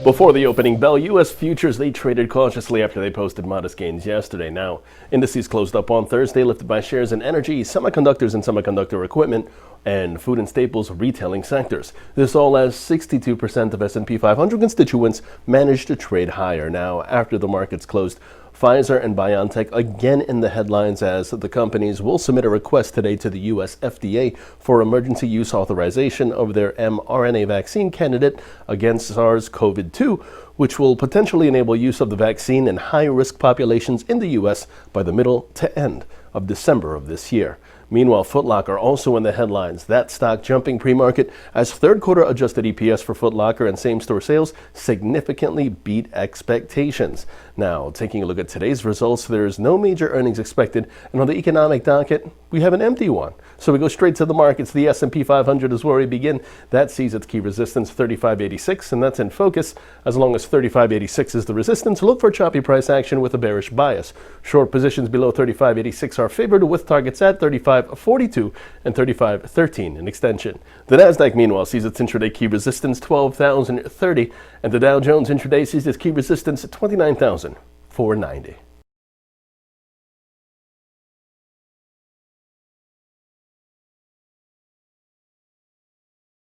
Before the opening bell, U.S. futures, they traded cautiously after they posted modest gains yesterday. Now, indices closed up on Thursday, lifted by shares in energy, semiconductors and semiconductor equipment, and food and staples retailing sectors. This all as 62% of S&P 500 constituents managed to trade higher. Now, after the markets closed, Pfizer and BioNTech again in the headlines as the companies will submit a request today to the U.S. FDA for emergency use authorization of their mRNA vaccine candidate against SARS-CoV-2, which will potentially enable use of the vaccine in high-risk populations in the U.S. by the middle to end of December of this year. Meanwhile, Foot Locker also in the headlines. That stock jumping pre-market as third quarter adjusted EPS for Foot Locker and same-store sales significantly beat expectations. Now, taking a look at today's results, there's no major earnings expected, and on the economic docket, we have an empty one. So we go straight to the markets. The S&P 500 is where we begin. That sees its key resistance 35.86, and that's in focus. As long as 35.86 is the resistance, look for choppy price action with a bearish bias. Short positions below 35.86 are favored with targets at 35.42 and 35.13 in extension. The Nasdaq, meanwhile, sees its intraday key resistance 12,030, and the Dow Jones intraday sees its key resistance 29,490.